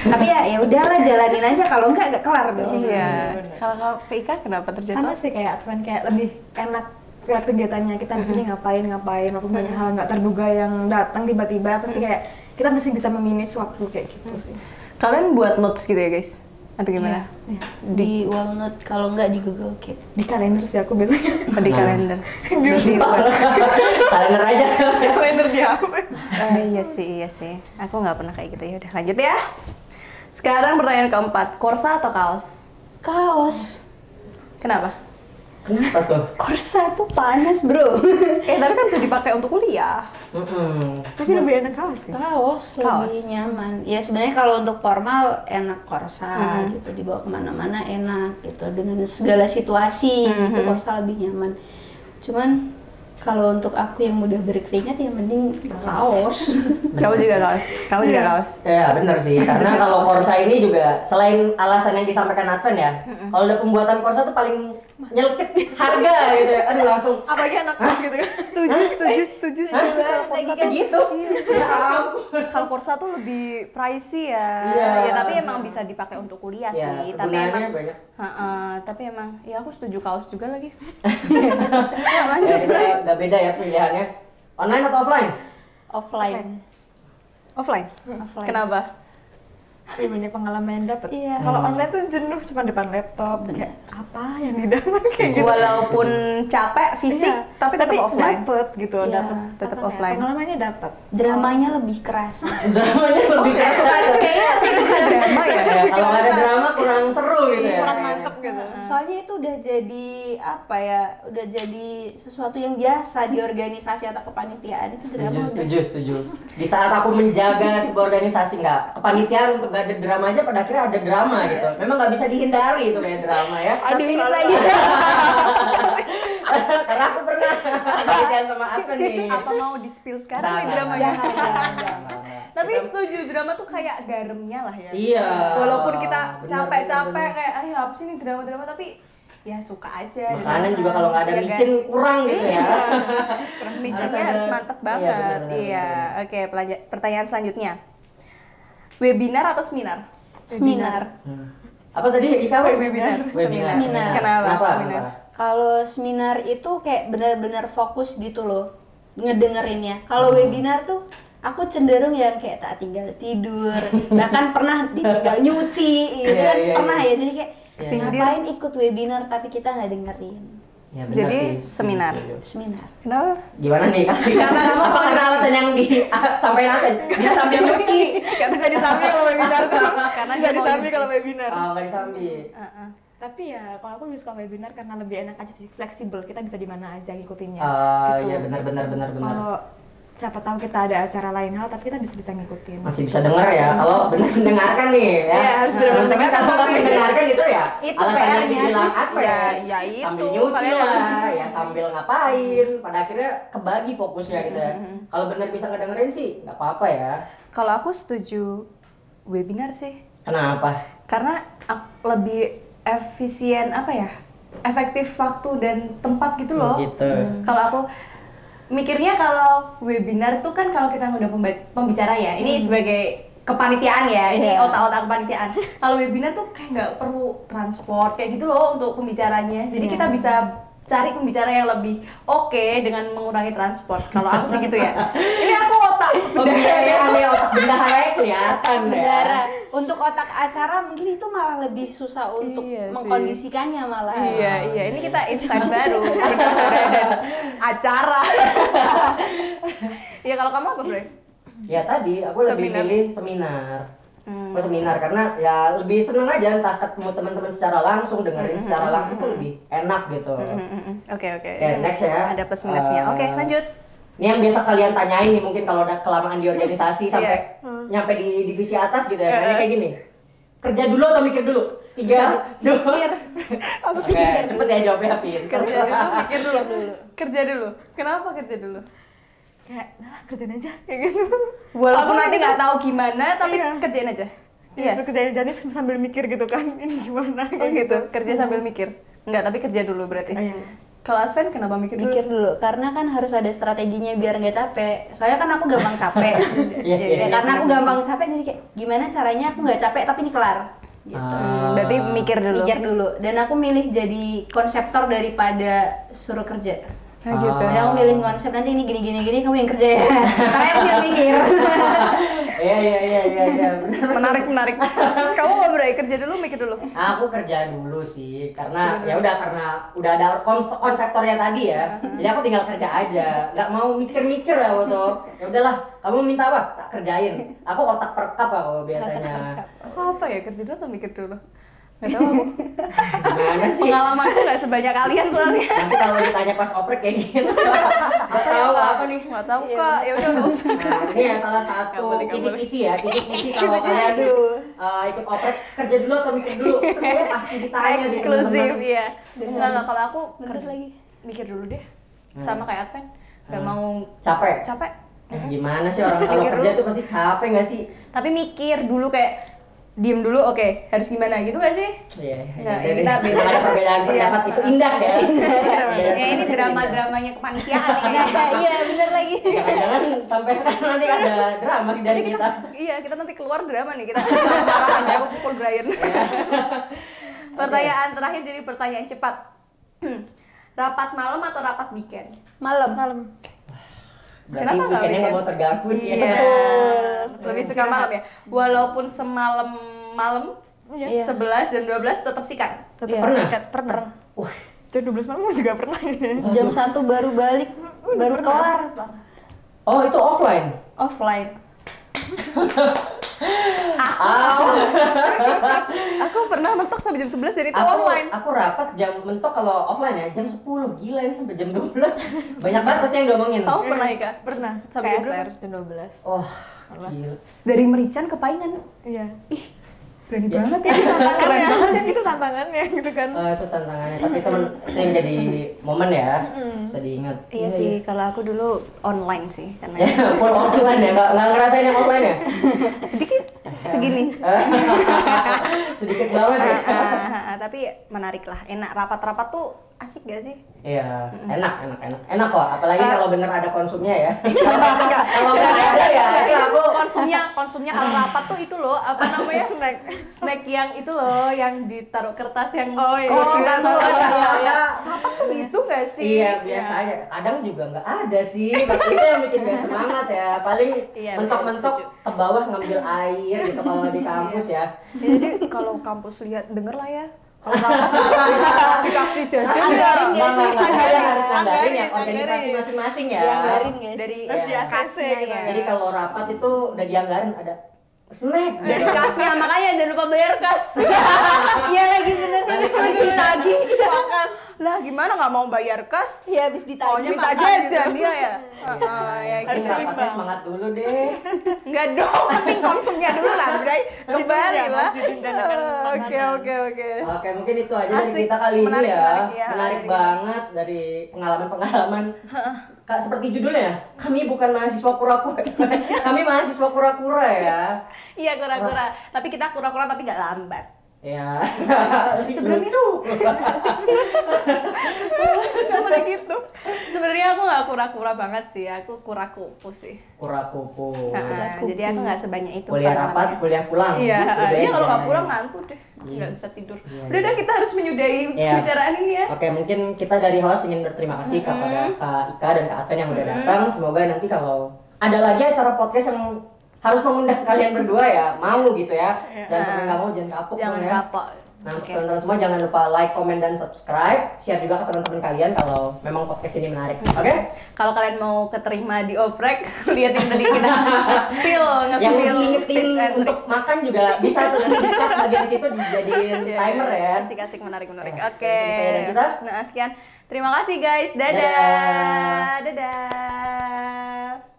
Speaker 1: Tapi ya udahlah, jalanin aja, kalau enggak kelar dong.
Speaker 2: Iya. Kalau Ika kenapa terjadwal?
Speaker 4: Sama sih kayak Advan, kayak lebih enak lihat kegiatannya kita di sini ngapain walaupun banyak hal nggak terduga yang datang tiba-tiba, pasti kayak kita mesti bisa memanage waktu kayak gitu sih.
Speaker 2: Kalian buat notes gitu ya guys? Atau gimana?
Speaker 4: Iya.
Speaker 1: Di Walnut, kalau enggak di Google Keep.
Speaker 4: Di kalender sih aku biasanya.
Speaker 2: Di kalender.
Speaker 3: Kalender aja.
Speaker 4: Kalender di HP.
Speaker 2: Iya sih. Aku nggak pernah kayak gitu. Ya udah lanjut ya. Sekarang pertanyaan keempat, Corsa atau kaos?
Speaker 1: Kaos.
Speaker 2: Kenapa?
Speaker 3: Kenapa tuh?
Speaker 1: Corsa tuh panas, bro.
Speaker 2: Tapi kan bisa dipakai untuk kuliah.
Speaker 4: Tapi lebih enak kaos sih.
Speaker 1: Kaos lebih nyaman. Ya sebenarnya kalau untuk formal enak Corsa gitu, dibawa kemana-mana enak gitu, dengan segala situasi itu Corsa lebih nyaman. Cuman kalau untuk aku yang mudah berkeringat ya mending kaos.
Speaker 2: Kamu juga kaos.
Speaker 3: Ya benar sih, karena kalau Corsa ini juga selain alasan yang disampaikan Advan ya, kalau ada pembuatan Corsa tuh paling nyelkit harga gitu ya. Aduh langsung
Speaker 4: Apalagi anak kos gitu kan.
Speaker 2: Setuju.
Speaker 1: Kayak gitu.
Speaker 2: Kalau Corsa tuh lebih pricey ya.
Speaker 3: Iya.
Speaker 2: Ya tapi emang bisa dipakai untuk kuliah
Speaker 3: ya,
Speaker 2: sih. Tapi
Speaker 3: kegunaannya
Speaker 2: emang
Speaker 3: banyak.
Speaker 2: tapi emang ya aku setuju kaos juga lagi.
Speaker 3: Lanjut, nggak beda ya pilihannya. Online atau offline?
Speaker 1: Offline.
Speaker 2: Kenapa?
Speaker 4: Banyak pengalaman yang dapat.
Speaker 1: Iya.
Speaker 4: Kalau online tuh jenuh cuma depan laptop, kayak apa yang didapat kayak gitu.
Speaker 2: Walaupun capek fisik,
Speaker 4: Iya,
Speaker 2: tapi tetap offline.
Speaker 4: Dapet gitu,
Speaker 1: Iya,
Speaker 2: tetap
Speaker 4: apa ya,
Speaker 2: offline.
Speaker 4: Pengalamannya dapat.
Speaker 1: Dramanya lebih keras.
Speaker 3: Dramanya lebih
Speaker 2: Kayaknya suka drama ya.
Speaker 3: ya, kalau nggak ada drama kurang seru gitu ya.
Speaker 4: Kurang
Speaker 3: kayaknya.
Speaker 4: mantep gitu.
Speaker 1: Soalnya itu udah jadi udah jadi sesuatu yang biasa di organisasi atau kepanitiaan itu drama.
Speaker 3: Setuju. Di saat aku menjaga sebuah organisasi kepanitiaan untuk gak ada drama aja, pada akhirnya ada drama gitu. Memang nggak bisa dihindari itu kayak drama ya.
Speaker 1: Aduh, ingat lagi.
Speaker 3: Karena aku pernah kepanitiaan sama Advan nih.
Speaker 2: Apa mau di-spill sekarang nih
Speaker 3: Jangan.
Speaker 2: dramanya?
Speaker 1: Jangan.
Speaker 2: Tapi setuju, drama tuh kayak garamnya lah ya.
Speaker 3: Iya.
Speaker 2: Walaupun kita
Speaker 3: Benar,
Speaker 2: capek-capek
Speaker 3: benar.
Speaker 2: kayak apa sih nih drama-drama, tapi ya suka aja.
Speaker 3: Makanan juga kalau nggak ada
Speaker 2: Iya,
Speaker 3: micin kurang gitu ya.
Speaker 2: Micinnya harus mantep banget.
Speaker 3: Iya, benar.
Speaker 2: Iya. Oke, pertanyaan selanjutnya. Webinar atau seminar?
Speaker 1: Seminar.
Speaker 3: Apa tadi Ika?
Speaker 2: Webinar.
Speaker 1: Seminar.
Speaker 2: Kenapa? Seminar.
Speaker 1: Kalau seminar itu kayak benar-benar fokus gitu loh ngedengerinnya. Kalau webinar tuh aku cenderung yang kayak tak tinggal tidur, bahkan pernah ditinggal nyuci gitu kan.
Speaker 3: Iya,
Speaker 1: Pernah
Speaker 3: iya.
Speaker 1: ya, jadi kayak ngapain ikut webinar tapi kita nggak dengerin.
Speaker 3: Ya, benar
Speaker 2: Jadi,
Speaker 3: sih.
Speaker 2: seminar.
Speaker 1: Seminar.
Speaker 2: Kenapa?
Speaker 3: Gimana nih? Karena kamu karena alasan yang sampaikan Advan, dia sambil nyuci.
Speaker 4: Gak bisa disambi kalau webinar tuh.
Speaker 2: Karena
Speaker 4: Nggak
Speaker 2: dia mau
Speaker 4: disambi
Speaker 2: nyuci.
Speaker 4: kalau webinar.
Speaker 3: Oh, nggak disambi.
Speaker 4: Tapi ya kalau aku lebih suka webinar karena lebih enak aja sih, fleksibel, kita bisa di mana aja ngikutinnya.
Speaker 3: Iya benar.
Speaker 4: Kalau siapa tahu kita ada acara lain hal, tapi kita bisa ngikutin.
Speaker 3: Masih bisa dengar ya, kalau benar mendengarkan nih ya.
Speaker 4: Iya, harus benar-benar
Speaker 3: Teman-teman
Speaker 4: mendengarkan.
Speaker 3: kalau nggak mendengarkan itu ya.
Speaker 1: Itu
Speaker 3: alasan yang
Speaker 1: PR-nya.
Speaker 3: dibilang apa ya?
Speaker 2: Ya, itu.
Speaker 3: Sambil nyuci
Speaker 2: Kalian
Speaker 3: lah, ya sambil ngapain. Pada akhirnya kebagi fokusnya gitu ya. Kalau benar bisa ngedengerin sih, nggak apa-apa ya.
Speaker 2: Kalau aku setuju webinar sih.
Speaker 3: Kenapa?
Speaker 2: Karena lebih efisien efektif waktu dan tempat gitu loh.
Speaker 3: Gitu.
Speaker 2: Kalau aku mikirnya kalau webinar tuh kan kalau kita ngundang pembicara ya, ini sebagai kepanitiaan ya, ini
Speaker 1: Iya.
Speaker 2: otak-otak kepanitiaan. Kalau webinar tuh kayak nggak perlu transport kayak gitu loh untuk pembicaranya. Jadi kita bisa cari pembicara yang lebih oke dengan mengurangi transport. Kalau aku sih gitu ya. Ini aku otak
Speaker 3: Pembicara yang aneh, otak bendahara kelihatan ya.
Speaker 1: Bendara. Untuk otak acara mungkin itu malah lebih susah untuk
Speaker 2: Iya sih.
Speaker 1: mengkondisikannya malah.
Speaker 2: Iya, ini kita insight baru dan acara. Iya, kalau kamu apa, Bro?
Speaker 3: Ya tadi aku lebih
Speaker 2: Seminar.
Speaker 3: milih seminar. Aku seminar karena ya lebih seneng aja entah ketemu teman-teman secara langsung, dengerin secara langsung tuh lebih enak gitu.
Speaker 2: Oke.
Speaker 3: Oke, next ya.
Speaker 2: Ada plus minusnya. Oke, lanjut.
Speaker 3: Ini yang biasa kalian tanyain nih mungkin kalau udah kelamaan di organisasi sampai nyampe di divisi atas gitu ya. Nanya kayak gini. Kerja dulu atau mikir dulu? 3, 2.
Speaker 1: Mikir. Aku
Speaker 3: Oke, cepet ya jawabnya Pin.
Speaker 2: Kerja dulu, mikir dulu. Kerja dulu. Kenapa kerja dulu?
Speaker 4: Kayak nah kerjain aja kayak gitu.
Speaker 2: Walaupun nanti nggak tahu gimana, tapi kerjain aja.
Speaker 4: Iya, kerjain jadi sambil mikir gitu kan, ini gimana
Speaker 2: Oh
Speaker 4: kayak
Speaker 2: gitu, kerja sambil mikir. Enggak, tapi kerja dulu berarti.
Speaker 4: Iya.
Speaker 2: Kalau Advent kenapa mikir dulu?
Speaker 1: Mikir dulu, karena kan harus ada strateginya biar nggak capek. Soalnya kan aku gampang capek.
Speaker 3: Iya.
Speaker 1: Karena aku gampang capek, jadi kayak gimana caranya aku nggak capek tapi ini kelar. Gitu.
Speaker 2: Berarti mikir dulu.
Speaker 1: Mikir dulu. Dan aku milih jadi konseptor daripada suruh kerja.
Speaker 2: Nah, gitu.
Speaker 1: Dan aku milih konsep nanti ini gini kamu yang kerja ya. Karena aku yang mikir.
Speaker 3: Iya.
Speaker 2: Menarik. Kamu mau berani kerja dulu, mikir dulu?
Speaker 3: Aku kerja dulu sih karena karena udah ada konseptornya tadi ya. Jadi aku tinggal kerja aja. Nggak mau mikir-mikir ya tuh. Ya udahlah, kamu minta apa? Tak kerjain. Aku otak perkap aku biasanya.
Speaker 2: Aku apa ya, kerja dulu atau mikir dulu? Nggak tahu aku.
Speaker 3: Gimana sih?
Speaker 2: Pengalamanku nggak sebanyak kalian soalnya.
Speaker 3: Nanti kalau ditanya pas oprek kayak gitu. Nggak tahu apa nih.
Speaker 2: Nggak tahu kak, ya udah nggak usah.
Speaker 3: Nah, ini ya salah satu kisi-kisi ya, kisi-kisi kalau kalian ikut oprek kerja dulu atau mikir dulu, itu kayaknya pasti ditanya sih
Speaker 2: Eksklusif,
Speaker 3: teman-teman.
Speaker 2: iya. Enggak, kalau aku
Speaker 1: Bener lagi.
Speaker 2: mikir dulu deh. Sama kayak Advent, nggak mau
Speaker 3: Capek.
Speaker 2: capek.
Speaker 3: Gimana sih orang kalau
Speaker 2: Mikir
Speaker 3: kerja
Speaker 2: dulu.
Speaker 3: tuh pasti capek nggak sih?
Speaker 2: Tapi mikir dulu kayak diem dulu, oke, harus gimana gitu gak sih?
Speaker 3: Iya,
Speaker 2: Nah,
Speaker 3: jadi
Speaker 2: kita beda.
Speaker 3: ada perbedaan pendapat itu indah ya.
Speaker 2: Ya ini drama-dramanya kepanitiaan nih kayaknya.
Speaker 1: Iya, bener lagi.
Speaker 3: Jangan sampai sekarang nanti ada drama dari kita.
Speaker 2: Iya, kita nanti keluar drama nih, kita marah aja, aku pukul Brian. Pertanyaan terakhir jadi pertanyaan cepat. Rapat malam atau rapat weekend?
Speaker 1: Malam.
Speaker 3: Berarti
Speaker 2: Kenapa nggak
Speaker 3: weekendnya nggak
Speaker 2: weekend?
Speaker 3: mau terganggu ya.
Speaker 2: Iya.
Speaker 1: Betul.
Speaker 2: Lebih suka malam ya. Walaupun semalam malam
Speaker 1: Iya.
Speaker 2: 11 dan 12 tetap sikat.
Speaker 4: Tetap
Speaker 1: Iya.
Speaker 4: pernah.
Speaker 3: Wah,
Speaker 4: Jam 12 malam juga pernah.
Speaker 1: Jam 1 baru balik, baru kelar.
Speaker 3: oh itu offline.
Speaker 1: Offline.
Speaker 2: Aku pernah mentok sampai jam 11 jadi itu
Speaker 3: Aku
Speaker 2: online.
Speaker 3: Aku rapat jam mentok kalau offline ya jam 10. Gila ini sampai jam 12. Banyak banget pasti yang diomongin.
Speaker 2: Kamu pernah Ika?
Speaker 4: Pernah.
Speaker 2: Sampai jam berapa?
Speaker 4: Jam 12.
Speaker 3: Oh, gila.
Speaker 2: Dari Merican ke Paingan.
Speaker 4: Iya.
Speaker 2: Ih, berani banget ya.
Speaker 4: Keren banget itu tantangannya gitu kan.
Speaker 3: Itu tantangannya, tapi itu yang jadi momen ya, bisa diingat.
Speaker 2: Iya sih, kalau aku dulu online sih karena
Speaker 3: Ya, full offline ya, nggak ngerasain yang offline ya?
Speaker 2: sedikit segini.
Speaker 3: Sedikit banget ya.
Speaker 2: Tapi menarik lah, enak rapat-rapat tuh asik gak sih?
Speaker 3: Iya, enak kok. Apalagi kalau bener ada konsumnya ya. Kalau nggak ada ya, itu aku
Speaker 2: konsumnya kalau rapat tuh itu loh, apa namanya? snack yang itu loh, yang ditaruh kertas yang
Speaker 1: kan tuh ada.
Speaker 2: Rapat tuh gitu gak sih?
Speaker 3: Iya biasa aja. Kadang juga nggak ada sih. Tapi itu yang bikin gak semangat ya. Paling
Speaker 2: Iya,
Speaker 3: mentok-mentok ke bawah ngambil air gitu kalau di kampus ya.
Speaker 2: Jadi kalau kampus lihat denger lah ya. Kalau rapat dikasih jajan
Speaker 1: Anggarin
Speaker 2: ya.
Speaker 1: gak sih?
Speaker 3: Kalian harus nganggarin ya
Speaker 4: Anggarin.
Speaker 3: organisasi masing-masing ya.
Speaker 1: Dianggarin guys.
Speaker 2: Dari
Speaker 4: Harus di ACC
Speaker 2: kasnya
Speaker 4: gitu
Speaker 2: ya.
Speaker 3: Jadi kalau rapat itu udah dianggarin ada snack.
Speaker 2: Dari kasnya, makanya jangan lupa bayar kas.
Speaker 1: Iya lagi bener. Habis ditagih.
Speaker 2: Lah gimana nggak mau bayar kas?
Speaker 1: Iya, habis ditagih.
Speaker 2: Minta jajan dia ya. Ya
Speaker 3: Harus
Speaker 2: gitu.
Speaker 3: rapatnya semangat dulu deh.
Speaker 2: Enggak dong, penting konsumnya dulu lah, Bray. Kembali lah.
Speaker 4: Oke.
Speaker 3: Oke, mungkin itu aja dari
Speaker 2: Asik.
Speaker 3: kita kali ini
Speaker 2: Menarik,
Speaker 3: ya.
Speaker 2: menarik ya.
Speaker 3: Menarik banget dari pengalaman-pengalaman. Kak, seperti judulnya, kami bukan mahasiswa kura-kura. Kami mahasiswa kura-kura ya.
Speaker 2: Iya kura-kura, tapi kita kura-kura tapi nggak lambat.
Speaker 3: Ya.
Speaker 2: Sebenarnya nggak boleh gitu. Sebenarnya aku nggak kura-kura banget sih, aku kura-kupu sih.
Speaker 3: Kura-kupu.
Speaker 2: Jadi aku nggak sebanyak itu.
Speaker 3: Kuliah rapat,
Speaker 2: pengalamannya.
Speaker 3: kuliah pulang.
Speaker 2: Iya,
Speaker 3: Beda
Speaker 2: iya kalau nggak
Speaker 3: aja.
Speaker 2: pulang ngantuk deh,
Speaker 3: Iya.
Speaker 2: nggak bisa tidur.
Speaker 3: Iya,
Speaker 2: Udah
Speaker 3: iya.
Speaker 2: dah kita harus menyudahi
Speaker 3: Iya.
Speaker 2: pembicaraan ini ya.
Speaker 3: Oke, mungkin kita dari host ingin berterima kasih kepada Kak Ika dan Kak Adven yang udah datang. Semoga nanti kalau ada lagi acara podcast yang harus mengundang kalian berdua ya, mau gitu ya. Dan sampai nggak mau jangan kapok
Speaker 2: Jangan
Speaker 3: dong ya.
Speaker 2: kapok.
Speaker 3: Nah, untuk teman-teman semua jangan lupa like, comment, dan subscribe. Share juga ke teman-teman kalian kalau memang podcast ini menarik. Oke?
Speaker 2: Kalau kalian mau keterima di oprek, lihat yang tadi kita nge-spill
Speaker 3: Yang mau
Speaker 2: tips
Speaker 3: diingetin
Speaker 2: and trick.
Speaker 3: untuk makan juga bisa tuh nanti di-cut bagian situ dijadiin timer ya.
Speaker 2: Asik-asik, menarik.
Speaker 3: Ya,
Speaker 2: Oke.
Speaker 3: dan kita.
Speaker 2: Nah, sekian. Terima kasih guys. Dadah. Dadah.